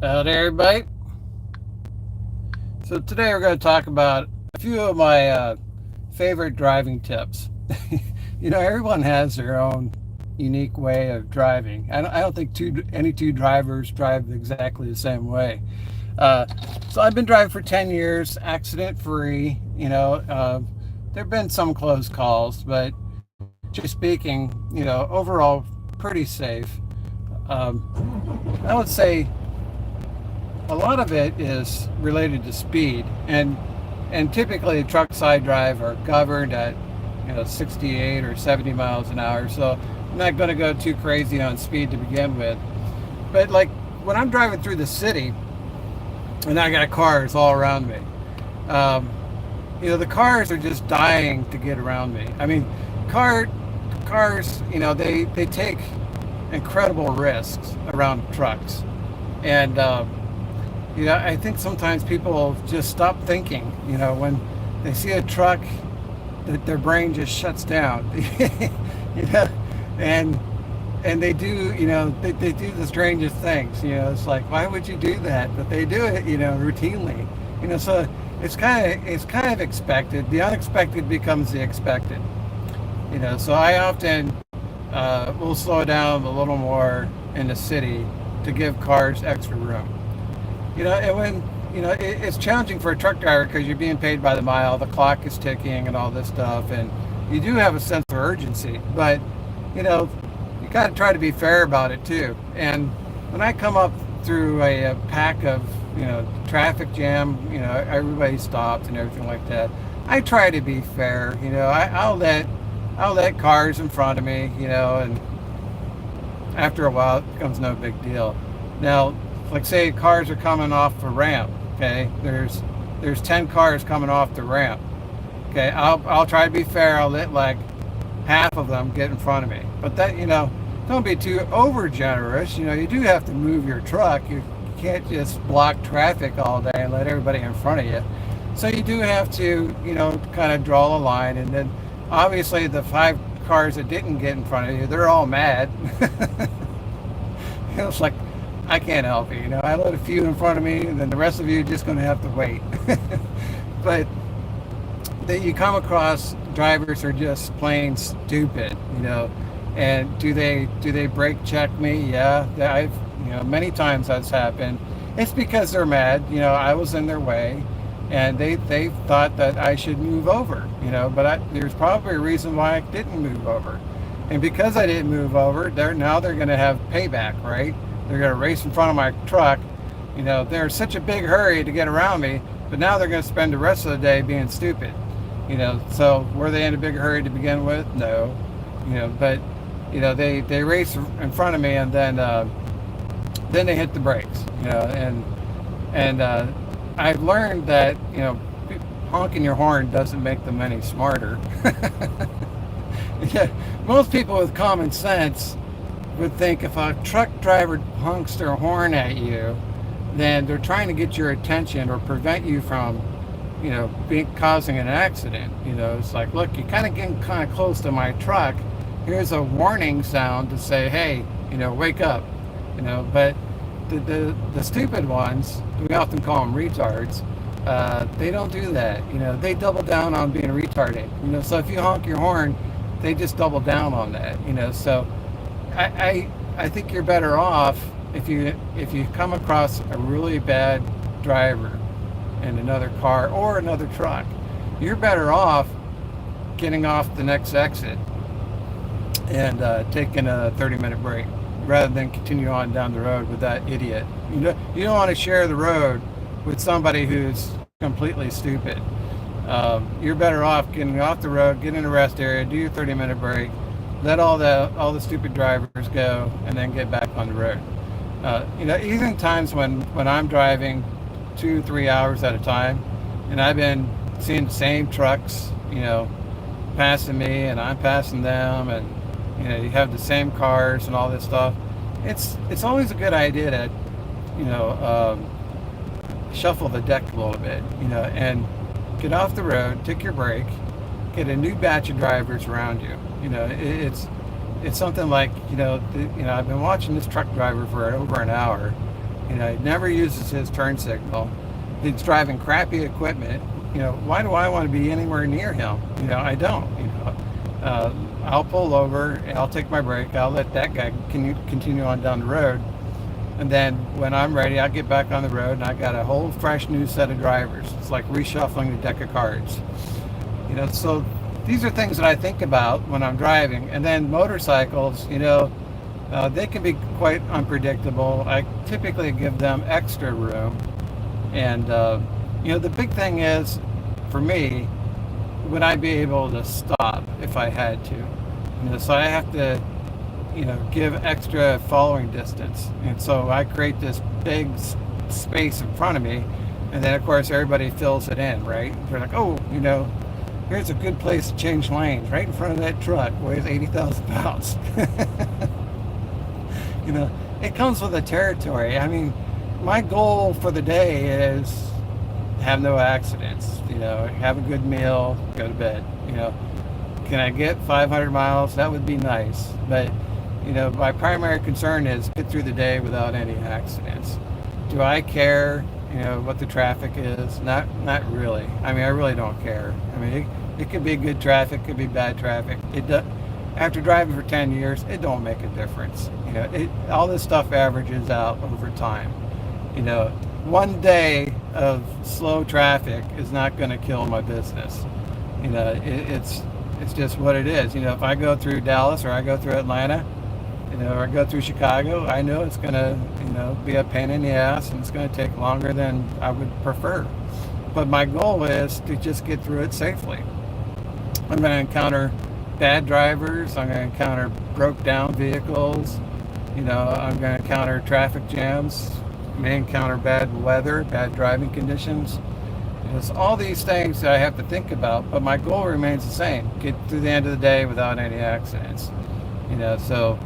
Howdy, everybody. So today we're going to talk about a few of my favorite driving tips. Everyone has their own unique way of driving. I don't think any two drivers drive exactly the same way. Uh, so I've been driving for 10 years, accident free. There have been some close calls, but just speaking, overall pretty safe. I would say a lot of it is related to speed, and typically trucks I drive are governed at 68 or 70 miles an hour, so I'm not going to go too crazy on speed to begin with. But like when I'm driving through the city and I got cars all around me, um, the cars are just dying to get around me. I mean, car cars, they take incredible risks around trucks, and I think sometimes people just stop thinking. When they see a truck, that their brain just shuts down. you know, and and they do, they do the strangest things. It's like, why would you do that? But they do it, routinely. So it's kind of expected. The unexpected becomes the expected. So I often will slow down a little more in the city to give cars extra room. And when it's challenging for a truck driver because you're being paid by the mile, the clock is ticking, and all this stuff, and you do have a sense of urgency. But you know, you got to try to be fair about it too. And when I come up through a pack of traffic jam, everybody stopped and everything like that. I try to be fair. I'll let cars in front of me, and after a while it becomes no big deal. Now, like say cars are coming off a ramp, okay? There's 10 cars coming off the ramp. Okay, I'll try to be fair. I'll let like half of them get in front of me. But that, don't be too over generous. You do have to move your truck. You can't just block traffic all day and let everybody in front of you. So you do have to, kind of draw a line. And then obviously the 5 cars that didn't get in front of you, they're all mad. It's like, I can't help it. I let a few in front of me, and then the rest of you are just going to have to wait. But that you come across drivers are just plain stupid. And do they brake check me? Yeah, I've many times that's happened. It's because they're mad. I was in their way, and they thought that I should move over. But there's probably a reason why I didn't move over, and because I didn't move over, they're going to have payback, right? They're going to race in front of my truck. They're in such a big hurry to get around me, but now they're going to spend the rest of the day being stupid. So were they in a big hurry to begin with? No. But they race in front of me, and then they hit the brakes. And I've learned that honking your horn doesn't make them any smarter. Yeah, most people with common sense would think if a truck driver honks their horn at you, then they're trying to get your attention or prevent you from, causing an accident. It's like, look, you're kind of getting kind of close to my truck. Here's a warning sound to say, hey, wake up. But the stupid ones, we often call them retards. They don't do that. They double down on being retarded. So if you honk your horn, they just double down on that. So I think you're better off if you come across a really bad driver in another car or another truck. You're better off getting off the next exit and taking a 30-minute break rather than continue on down the road with that idiot. You don't want to share the road with somebody who's completely stupid. You're better off getting off the road, get in a rest area, do your 30-minute break, let all the stupid drivers go, and then get back on the road. Even times when I'm driving 2-3 hours at a time, and I've been seeing the same trucks, passing me, and I'm passing them, and you have the same cars and all this stuff. It's always a good idea to shuffle the deck a little bit, and get off the road, take your break, get a new batch of drivers around you. It's something like I've been watching this truck driver for over an hour, He never uses his turn signal. He's driving crappy equipment. Why do I want to be anywhere near him? I don't. I'll pull over, I'll take my break, I'll let that guy continue on down the road, and then when I'm ready, I'll get back on the road, and I got a whole fresh new set of drivers. It's like reshuffling the deck of cards. So these are things that I think about when I'm driving. And then motorcycles, they can be quite unpredictable. I typically give them extra room. And, the big thing is, for me, would I be able to stop if I had to? So I have to, give extra following distance. And so I create this big space in front of me. And then, of course, everybody fills it in, right? They're like, oh, here's a good place to change lanes right in front of that truck, weighs 80,000 pounds. It comes with the territory. I mean, my goal for the day is have no accidents, have a good meal, go to bed. Can I get 500 miles? That would be nice. But, my primary concern is get through the day without any accidents. Do I care, what the traffic is? Not really. I mean, I really don't care. I mean, it could be good traffic, could be bad traffic. After driving for 10 years, it don't make a difference. All this stuff averages out over time. One day of slow traffic is not going to kill my business. It's just what it is. If I go through Dallas or I go through Atlanta, or I go through Chicago, I know it's going to, be a pain in the ass, and it's going to take longer than I would prefer. But my goal is to just get through it safely. I'm going to encounter bad drivers. I'm going to encounter broke down vehicles. I'm going to encounter traffic jams. May encounter bad weather, bad driving conditions. It's all these things that I have to think about, but my goal remains the same: get through the end of the day without any accidents. So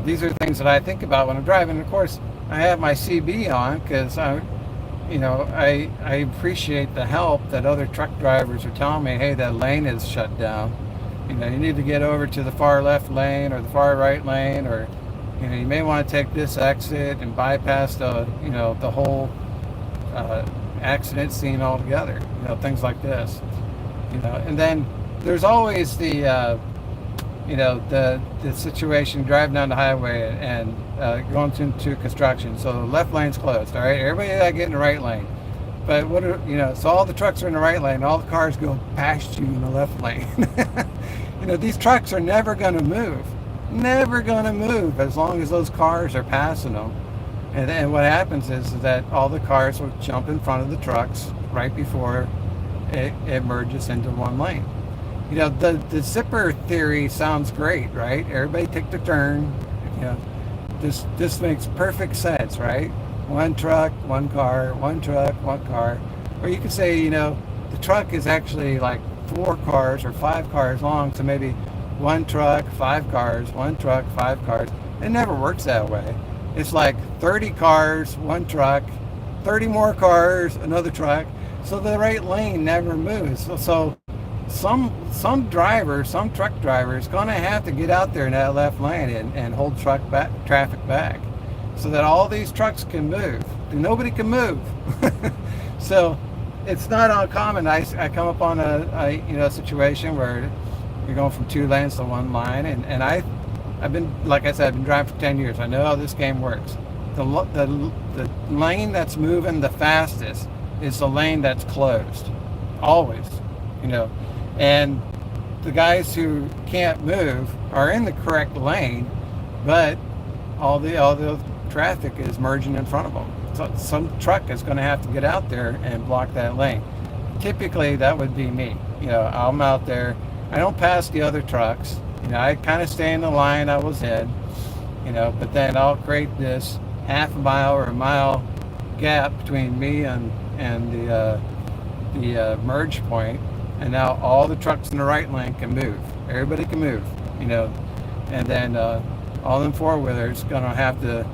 these are things that I think about when I'm driving. Of course, I have my CB on because I appreciate the help that other truck drivers are telling me. Hey, that lane is shut down. You need to get over to the far left lane or the far right lane, or you may want to take this exit and bypass the whole accident scene altogether. Things like this. And then there's always the the situation driving down the highway and going into construction. So the left lane's closed. All right, everybody got to get in the right lane. But so all the trucks are in the right lane. All the cars go past you in the left lane. These trucks are never going to move. Never going to move as long as those cars are passing them. And then what happens is that all the cars will jump in front of the trucks right before it merges into one lane. The zipper theory sounds great, right? Everybody take the turn. This makes perfect sense, right? One truck, one car, one truck, one car. Or you could say, the truck is actually like 4 cars or 5 cars long, so maybe one truck, 5 cars, one truck, 5 cars. It never works that way. It's like 30 cars, one truck, 30 more cars, another truck. So the right lane never moves. So some driver, some truck driver is going to have to get out there in that left lane and hold traffic back so that all these trucks can move. Nobody can move. So it's not uncommon. I come up on a situation where you're going from 2 lanes to 1 line, and I've been, like I said, I've been driving for 10 years. I know how this game works. The lane that's moving the fastest is the lane that's closed, always. And the guys who can't move are in the correct lane, but all the traffic is merging in front of them. So some truck is going to have to get out there and block that lane. Typically, that would be me. I'm out there. I don't pass the other trucks. I kind of stay in the line I was in. But then I'll create this half a mile or a mile gap between me and the merge point. And now all the trucks in the right lane can move. Everybody can move, and then all them 4-wheelers going to have to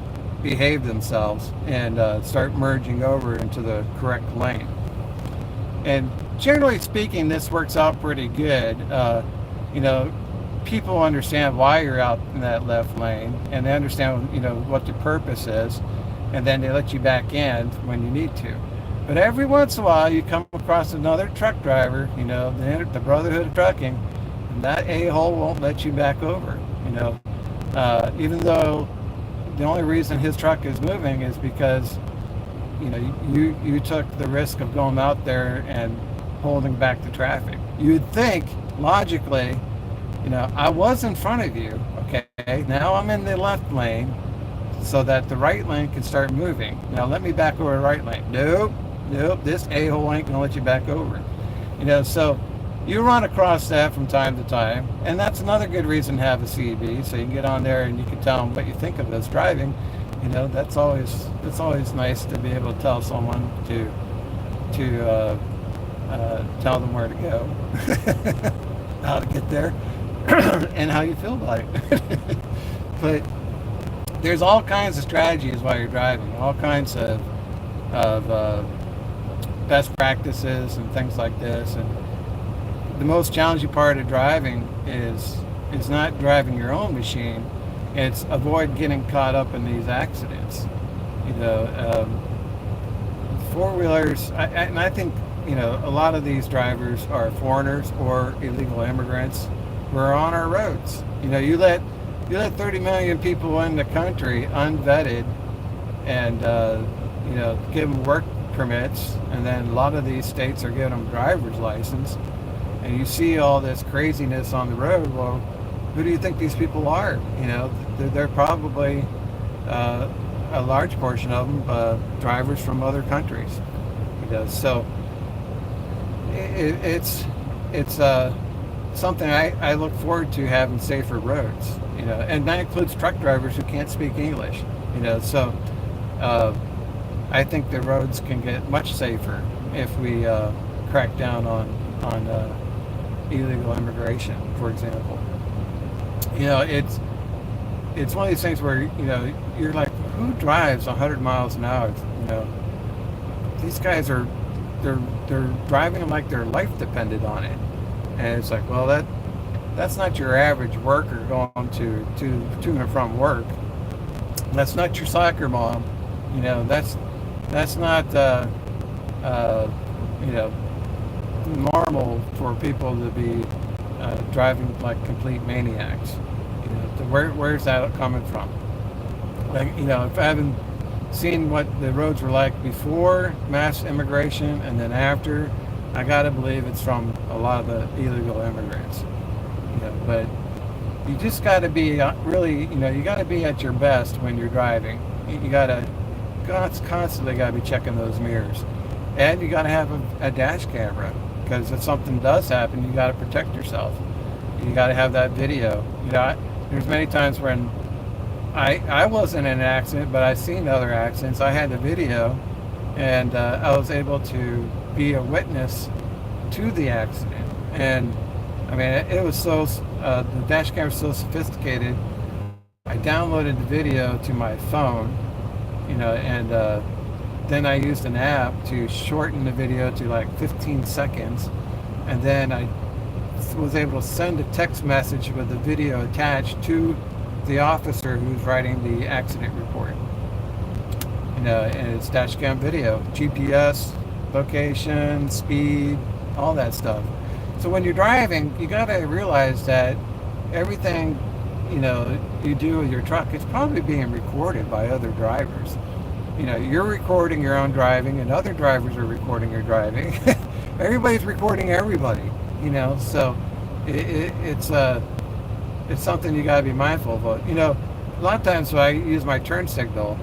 behave themselves and start merging over into the correct lane. And generally speaking, this works out pretty good. People understand why you're out in that left lane, and they understand, what the purpose is. and then they let you back in when you need to. But every once in a while, you come across another truck driver, the Brotherhood of Trucking, and that a-hole won't let you back over. Even though the only reason his truck is moving is because you took the risk of going out there and holding back the traffic. You'd think logically, I was in front of you, okay, now I'm in the left lane so that the right lane can start moving. Now let me back over the right lane. Nope, this a-hole ain't gonna let you back over. So you run across that from time to time, and that's another good reason to have a CB, so you can get on there and you can tell them what you think of us driving. That's always nice to be able to tell someone to tell them where to go, how to get there, and how you feel about it. But there's all kinds of strategies while you're driving, all kinds of best practices and things like this. And the most challenging part of driving is not driving your own machine. It's avoid getting caught up in these accidents. Four-wheelers, and I think a lot of these drivers are foreigners or illegal immigrants who are on our roads. You let 30 million people in the country unvetted, and give them work permits, and then a lot of these states are giving them driver's license, and you see all this craziness on the road. Well, who do you think these people are? They're probably a large portion of them drivers from other countries. So it's something I look forward to, having safer roads. And that includes truck drivers who can't speak English. So I think the roads can get much safer if we crack down on illegal immigration, for example. It's one of these things where you're like, who drives 100 miles an hour? These guys they're driving like their life depended on it, and it's like, well, that's not your average worker going to and from work. That's not your soccer mom. That's not normal for people to be driving like complete maniacs. Where's that coming from? Like, if I haven't seen what the roads were like before mass immigration and then after, I gotta believe it's from a lot of the illegal immigrants. But you just gotta be really, you gotta be at your best when you're driving. You gotta constantly gotta be checking those mirrors, and you gotta have a dash camera, because if something does happen, you gotta protect yourself. You gotta have that video. There's many times when I wasn't in an accident, but I've seen other accidents. I had the video, and I was able to be a witness to the accident. And I mean, it was so, the dash camera was so sophisticated. I downloaded the video to my phone, and then I used an app to shorten the video to like 15 seconds. And then I was able to send a text message with the video attached to the officer who's writing the accident report. And it's dash cam video, GPS, location, speed, all that stuff. So when you're driving, you got to realize that everything you do with your truck, it's probably being recorded by other drivers. You're recording your own driving, and other drivers are recording your driving. Everybody's recording everybody. So it's something you got to be mindful of. A lot of times when I use my turn signal,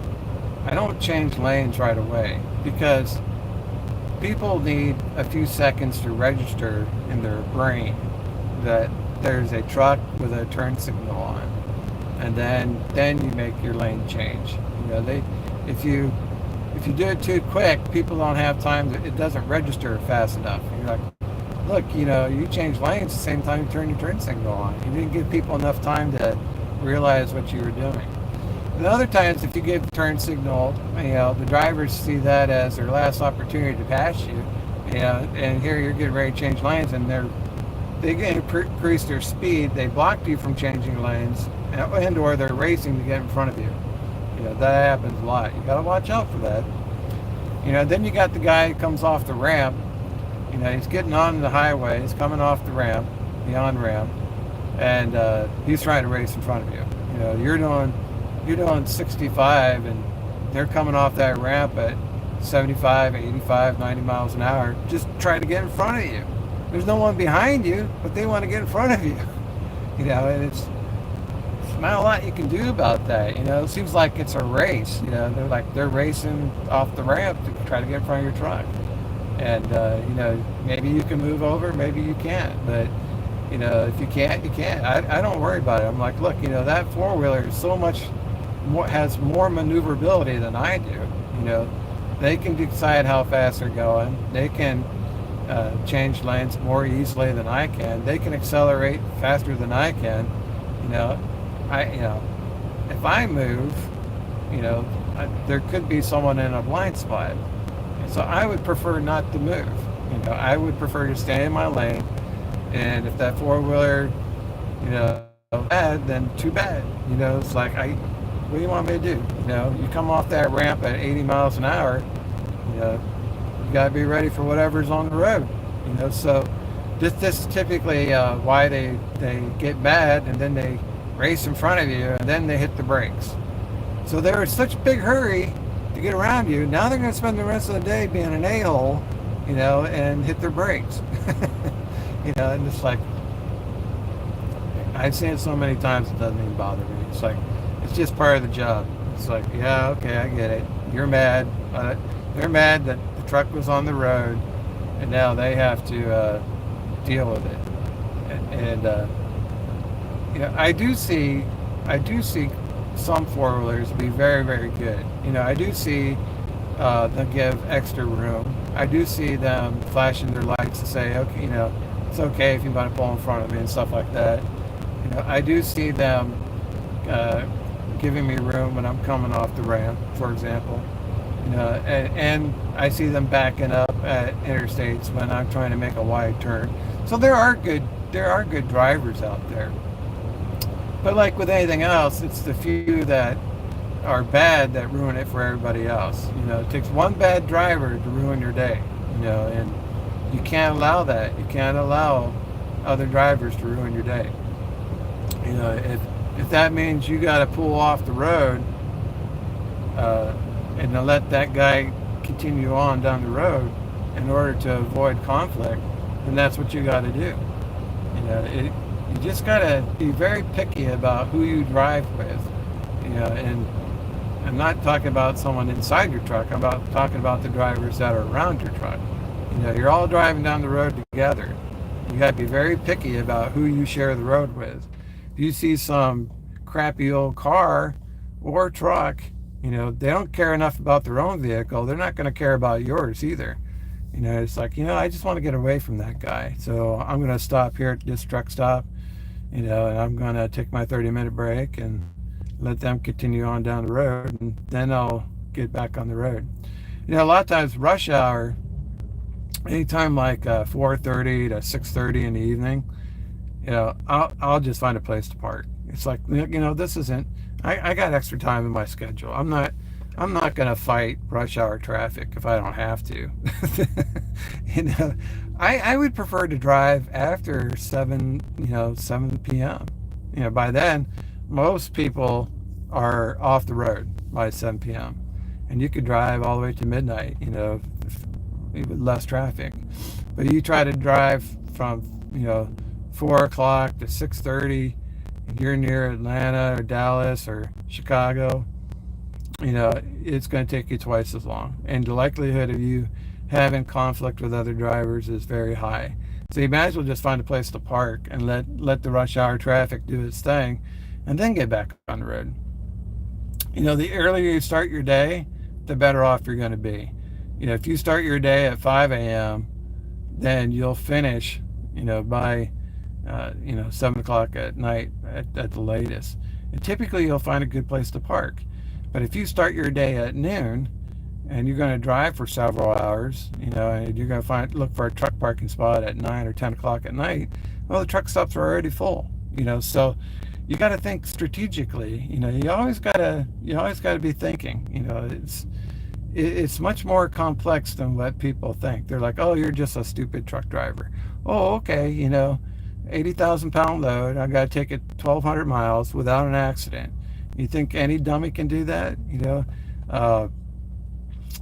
I don't change lanes right away, because people need a few seconds to register in their brain that there's a truck with a turn signal on, and then you make your lane change. If you do it too quick, people don't have time. It doesn't register fast enough. You're like, look, you change lanes at the same time you turn your turn signal on. You didn't give people enough time to realize what you were doing. And other times, if you give turn signal, the drivers see that as their last opportunity to pass you. And here you're getting ready to change lanes, and they increase their speed. They blocked you from changing lanes, and or they're racing to get in front of you. That happens a lot. You got to watch out for that. Then you got the guy who comes off the ramp. He's getting on the highway. He's coming off the on-ramp, and he's trying to race in front of you. You're doing 65, and they're coming off that ramp at 75, 85, 90 miles an hour. Just try to get in front of you. There's no one behind you, but they want to get in front of you. And it's not a lot you can do about that. It seems like it's a race. They're racing off the ramp to try to get in front of your truck. And maybe you can move over, maybe you can't. But if you can't, you can't. I don't worry about it. I'm like, look, that four-wheeler is so much more, has more maneuverability than I do. They can decide how fast they're going. They can change lanes more easily than I can. They can accelerate faster than I can. If I move, there could be someone in a blind spot. So I would prefer not to move. I would prefer to stay in my lane. And if that four-wheeler, bad, then too bad. It's like, what do you want me to do? You come off that ramp at 80 miles an hour, you got to be ready for whatever's on the road. So this is typically why they get mad, and then they race in front of you, and then they hit the brakes. So they're in such a big hurry to get around you. Now they're going to spend the rest of the day being an a-hole, and hit their brakes. And it's like, I've seen it so many times it doesn't even bother me. It's like, it's just part of the job. It's like, yeah, okay, I get it. You're mad. They're mad that the truck was on the road, and now they have to deal with it. And I do see some four-wheelers be very, very good. I do see them give extra room. I do see them flashing their lights to say, okay, it's okay if you want to pull in front of me and stuff like that. I do see them giving me room when I'm coming off the ramp, for example. And I see them backing up at interstates when I'm trying to make a wide turn. So there are good drivers out there. But like with anything else, it's the few that are bad that ruin it for everybody else. It takes one bad driver to ruin your day. And you can't allow that. You can't allow other drivers to ruin your day. If that means you got to pull off the road and to let that guy continue on down the road in order to avoid conflict, then that's what you got to do. You just got to be very picky about who you drive with. And I'm not talking about someone inside your truck. I'm talking about the drivers that are around your truck. You're all driving down the road together. You got to be very picky about who you share the road with. If you see some crappy old car or truck, they don't care enough about their own vehicle. They're not going to care about yours either. It's like, I just want to get away from that guy. So I'm going to stop here at this truck stop, and I'm going to take my 30-minute break and let them continue on down the road, and then I'll get back on the road. A lot of times rush hour, anytime like 4:30 to 6:30 in the evening, I'll just find a place to park. It's like, this isn't, I got extra time in my schedule. I'm not gonna fight rush hour traffic if I don't have to. I would prefer to drive after 7 p.m. By then most people are off the road by 7 p.m. and you could drive all the way to midnight, with less traffic. But you try to drive from 4 o'clock to 6:30, if you're near Atlanta or Dallas or Chicago, it's going to take you twice as long, and the likelihood of you having conflict with other drivers is very high. So you might as well just find a place to park and let the rush hour traffic do its thing, and then get back on the road. The earlier you start your day, the better off you're going to be. If you start your day at 5 a.m., then you'll finish, by 7 o'clock at night at the latest. And typically you'll find a good place to park. But if you start your day at noon and you're going to drive for several hours, and you're going to look for a truck parking spot at 9 or 10 o'clock at night, well, the truck stops are already full. So you got to think strategically. You always got to be thinking. It's much more complex than what people think. They're like, oh, you're just a stupid truck driver. Oh, okay, 80,000 pound load. I got to take it 1,200 miles without an accident. You think any dummy can do that? Uh,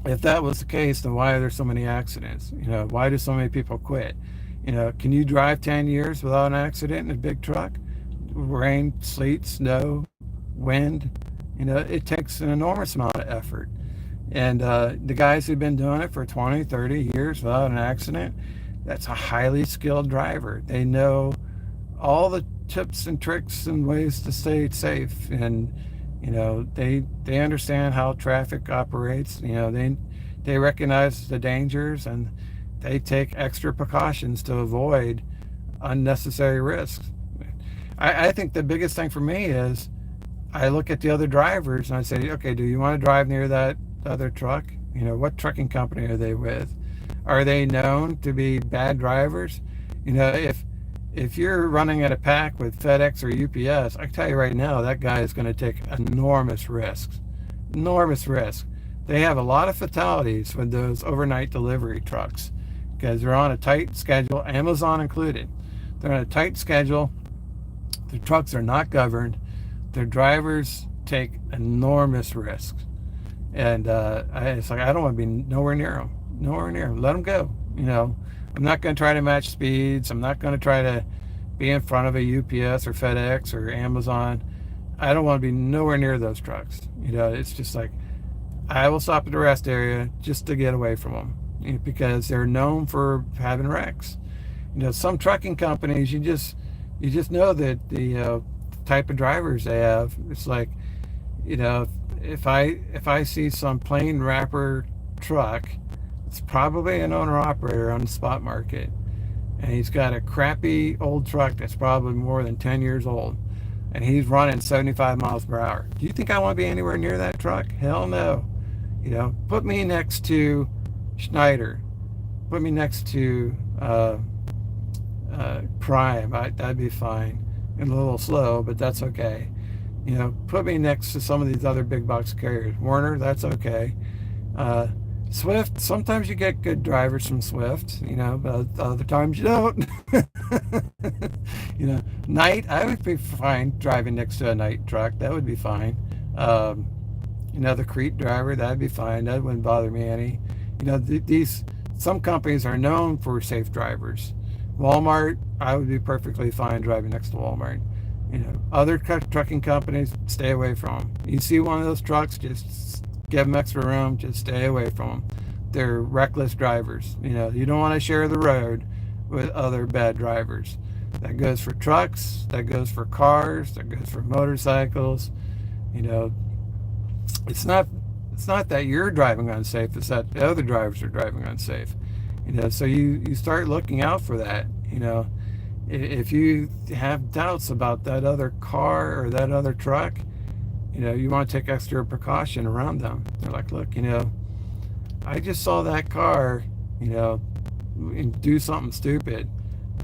if that was the case, then why are there so many accidents? Why do so many people quit? Can you drive 10 years without an accident in a big truck? Rain, sleet, snow, wind. It takes an enormous amount of effort. And the guys who've been doing it for 20, 30 years without an accident, that's a highly skilled driver. They know all the tips and tricks and ways to stay safe. And, they understand how traffic operates. They recognize the dangers, and they take extra precautions to avoid unnecessary risks. I think the biggest thing for me is I look at the other drivers and I say, okay, do you want to drive near that other truck? What trucking company are they with? Are they known to be bad drivers? If you're running at a pack with FedEx or UPS, I can tell you right now, that guy is going to take enormous risks. Enormous risks. They have a lot of fatalities with those overnight delivery trucks because they're on a tight schedule, Amazon included. They're on a tight schedule. The trucks are not governed. Their drivers take enormous risks. And it's like, I don't want to be nowhere near them. Nowhere near them. Let them go. I'm not going to try to match speeds. I'm not going to try to be in front of a UPS or FedEx or Amazon. I don't want to be nowhere near those trucks. It's just like, I will stop at the rest area just to get away from them because they're known for having wrecks. Some trucking companies, you just know that the type of drivers they have. It's like, if I see some plain wrapper truck, it's probably an owner operator on the spot market, and he's got a crappy old truck that's probably more than 10 years old, and he's running 75 miles per hour. Do you think I want to be anywhere near that truck? Hell no. Put me next to Schneider. Put me next to Prime. That'd be fine. And a little slow, but that's okay. Put me next to some of these other big box carriers. Werner, that's okay. Swift, sometimes you get good drivers from Swift, but other times you don't. Knight, I would be fine driving next to a Knight truck. That would be fine. The Crete driver, that'd be fine. That wouldn't bother me any. Some companies are known for safe drivers. Walmart, I would be perfectly fine driving next to Walmart. Other trucking companies, stay away from them. You see one of those trucks, just give them extra room, just stay away from them. They're reckless drivers. You don't want to share the road with other bad drivers. That goes for trucks, that goes for cars, that goes for motorcycles. It's not that you're driving unsafe, it's that the other drivers are driving unsafe. So you start looking out for that. If you have doubts about that other car or that other truck, you want to take extra precaution around them. They're like, look, I just saw that car, do something stupid.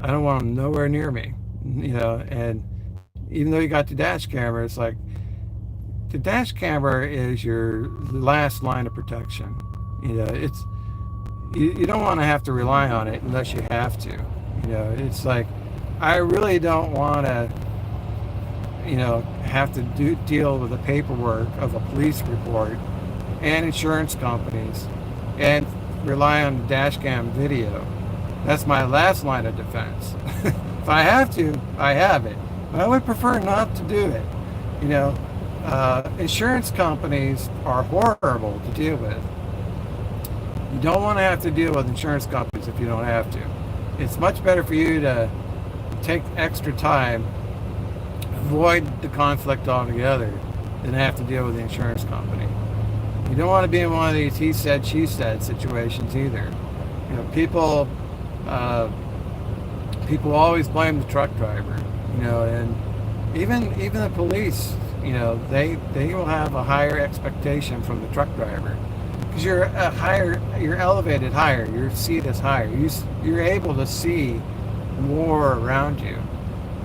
I don't want them nowhere near me, and even though you got the dash camera, it's like, the dash camera is your last line of protection. You don't want to have to rely on it unless you have to. It's like, I really don't want to, have to deal with the paperwork of a police report and insurance companies and rely on the dash cam video. That's my last line of defense. If I have to, I have it. But I would prefer not to do it. Insurance companies are horrible to deal with. You don't want to have to deal with insurance companies if you don't have to. It's much better for you to take extra time, avoid the conflict altogether, than have to deal with the insurance company. You don't want to be in one of these he said, she said situations either. People always blame the truck driver, and even the police, they will have a higher expectation from the truck driver. Because you're elevated higher, your seat is higher, you're able to see more around you.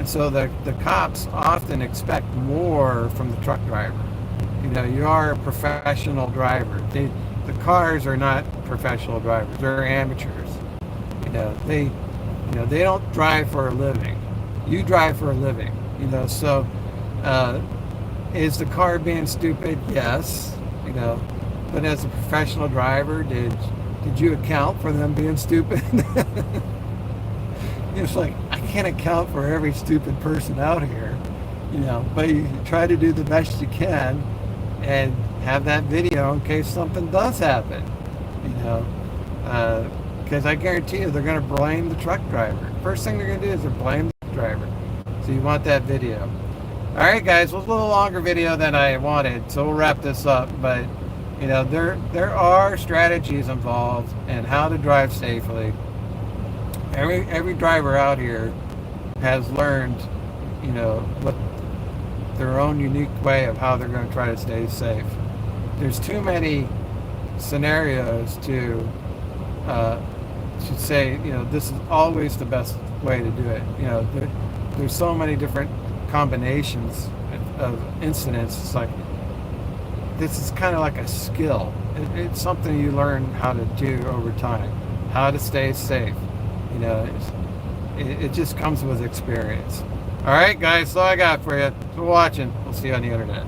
And so the cops often expect more from the truck driver. You are a professional driver. The cars are not professional drivers. They're amateurs. They don't drive for a living. You drive for a living. So is the car being stupid? Yes. But as a professional driver, did you account for them being stupid? It's like, I can't account for every stupid person out here, but you try to do the best you can and have that video in case something does happen, because I guarantee you they're going to blame the truck driver. First thing they're going to do is they're blame the truck driver. So you want that video. All right, guys, it was a little longer video than I wanted, so we'll wrap this up. But there are strategies involved in how to drive safely. Every driver out here has learned, what their own unique way of how they're going to try to stay safe. There's too many scenarios to say, this is always the best way to do it. There's so many different combinations of incidents. It's like, this is kind of like a skill. It's something you learn how to do over time, how to stay safe. It just comes with experience. All right, guys, that's all I got for you. Thanks for watching. We'll see you on the internet.